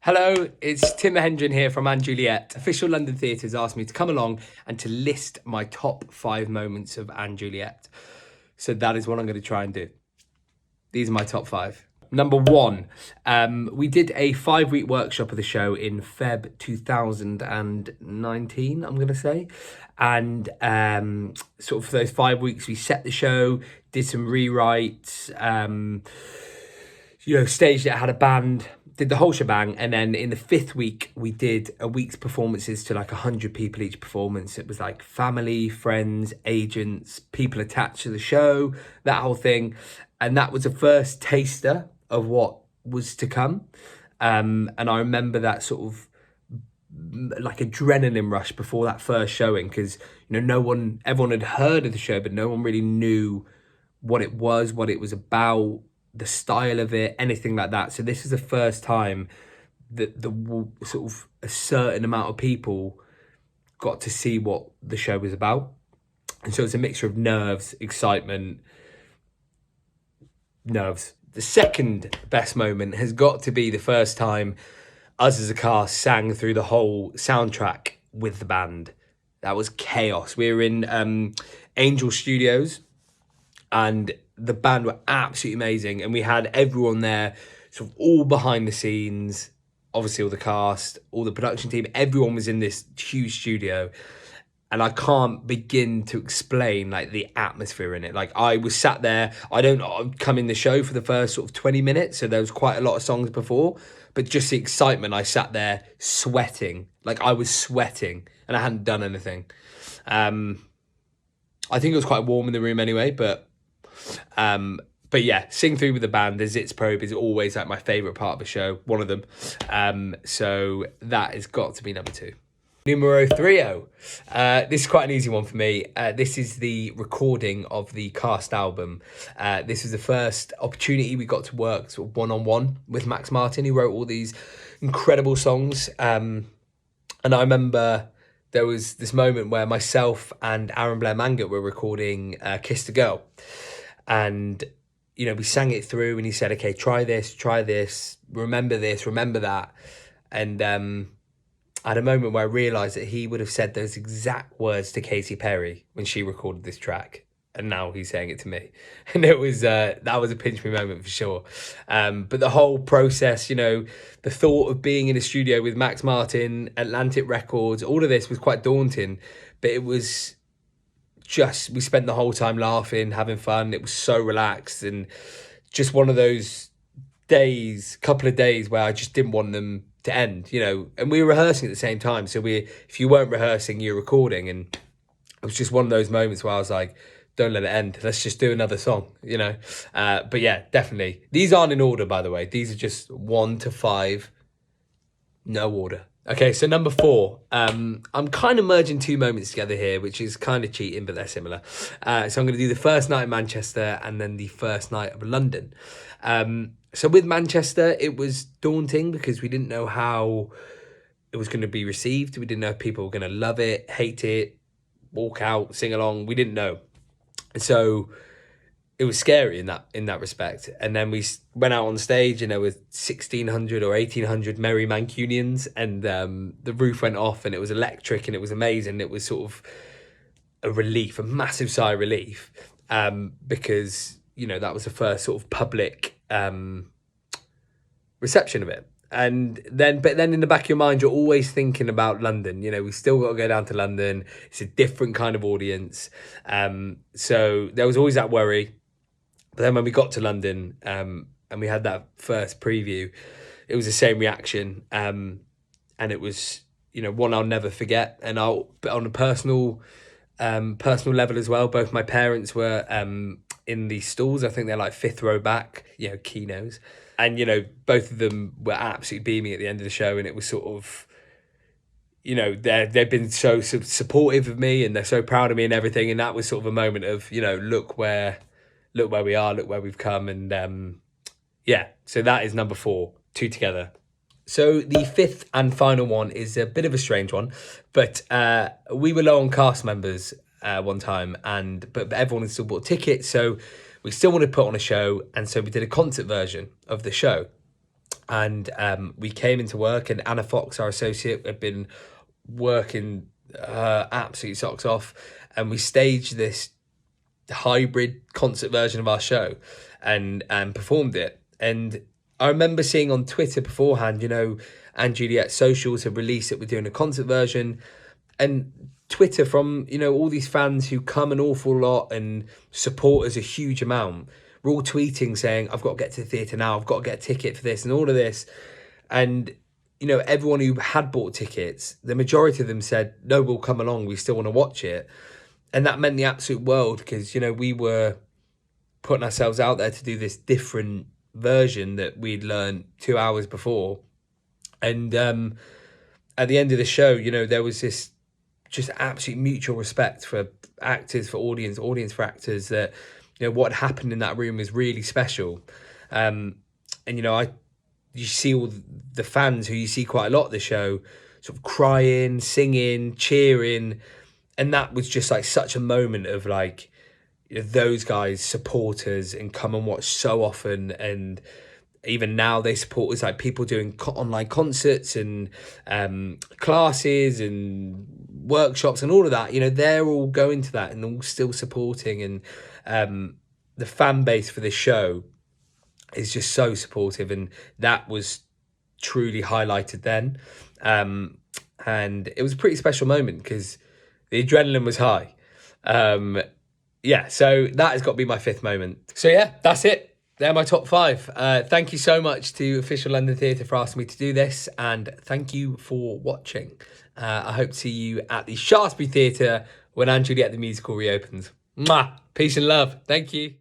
Hello, it's Tim Mahendran here from Juliet. Official London Theatres asked me to come along and to list my top 5 moments of Juliet. So that is what I'm going to try and do. These are my top 5. Number 1, we did a 5-week workshop of the show in Feb 2019, I'm going to say. And sort of for those 5 weeks, we set the show, did some rewrites, staged it, had a band, did the whole shebang. And then in the 5th week, we did a week's performances to like 100 people each performance. It was like family, friends, agents, people attached to the show, that whole thing. And that was the first taster of what was to come. And I remember that sort of like adrenaline rush before that first showing, because everyone had heard of the show, but no one really knew what it was about, the style of it, anything like that. So this is the first time that the sort of a certain amount of people got to see what the show was about. And so it's a mixture of nerves, excitement, nerves. The second best moment has got to be the first time us as a cast sang through the whole soundtrack with the band. That was chaos. We were in Angel Studios, and the band were absolutely amazing. And we had everyone there, sort of all behind the scenes, obviously all the cast, all the production team, everyone was in this huge studio. And I can't begin to explain like the atmosphere in it. Like I was sat there, I'd come in the show for the first sort of 20 minutes. So there was quite a lot of songs before, but just the excitement, I sat there sweating. Like I was sweating and I hadn't done anything. I think it was quite warm in the room anyway, but yeah, sing through with the band as It's Probe is always like my favourite part of the show, one of them. So that has got to be number 2. Numero 3. This is quite an easy one for me. This is the recording of the cast album. This was the first opportunity we got to work sort of one-on-one with Max Martin, who wrote all these incredible songs. And I remember there was this moment where myself and Aaron Blair Mangett were recording Kiss the Girl. And, we sang it through and he said, okay, try this, remember this, remember that. And I had a moment where I realised that he would have said those exact words to Katy Perry when she recorded this track. And now he's saying it to me. And it was that was a pinch me moment for sure. But the whole process, the thought of being in a studio with Max Martin, Atlantic Records, all of this was quite daunting. But it was we spent the whole time laughing, having fun. It was so relaxed, and just one of those couple of days where I just didn't want them to end, and we were rehearsing at the same time. So if you weren't rehearsing, you're recording. And it was just one of those moments where I was like, don't let it end. Let's just do another song, But yeah, definitely. These aren't in order, by the way. These are just 1 to 5, no order. Okay, so number 4. I'm kind of merging 2 moments together here, which is kind of cheating, but they're similar. So I'm going to do the first night in Manchester and then the first night of London. So with Manchester, it was daunting because we didn't know how it was going to be received. We didn't know if people were going to love it, hate it, walk out, sing along. We didn't know. So it was scary in that respect. And then we went out on stage and there were 1,600 or 1,800 merry Mancunians, and the roof went off and it was electric and it was amazing. It was sort of a relief, a massive sigh of relief, because, that was the first sort of public reception of it. But then in the back of your mind, you're always thinking about London. We still got to go down to London. It's a different kind of audience. So there was always that worry. But then when we got to London and we had that first preview, it was the same reaction. And it was, one I'll never forget. And but on a personal level as well, both my parents were in the stalls. I think they're like 5th row back, keynotes. And, both of them were absolutely beaming at the end of the show. And it was sort of, they've been so supportive of me and they're so proud of me and everything. And that was sort of a moment of, look where we are, look where we've come. And so that is number 4, 2 together. So the 5th and final one is a bit of a strange one, but we were low on cast members one time, but everyone had still bought tickets, so we still wanted to put on a show, and so we did a concert version of the show. And we came into work, and Anna Fox, our associate, had been working absolute socks off, and we staged this hybrid concert version of our show and performed it. And I remember seeing on Twitter beforehand, and Juliet's socials had released that we're doing a concert version, and Twitter from, all these fans who come an awful lot and support us a huge amount, we're all tweeting saying, I've got to get to the theatre now, I've got to get a ticket for this and all of this. And, everyone who had bought tickets, the majority of them said, no, we'll come along, we still want to watch it. And that meant the absolute world because, we were putting ourselves out there to do this different version that we'd learned 2 hours before. And at the end of the show, there was this just absolute mutual respect for actors, for audience for actors, that, what happened in that room was really special. And, you see all the fans who you see quite a lot of the show sort of crying, singing, cheering. And that was just like such a moment of like, those guys support us and come and watch so often. And even now they support us, like people doing online concerts and classes and workshops and all of that. They're all going to that and all still supporting. And the fan base for this show is just so supportive. And that was truly highlighted then. And it was a pretty special moment because the adrenaline was high. So that has got to be my fifth moment. So yeah, that's it. They're my top 5. Thank you so much to Official London Theatre for asking me to do this. And thank you for watching. I hope to see you at the Shaftesbury Theatre when Juliet the musical reopens. Mwah! Peace and love. Thank you.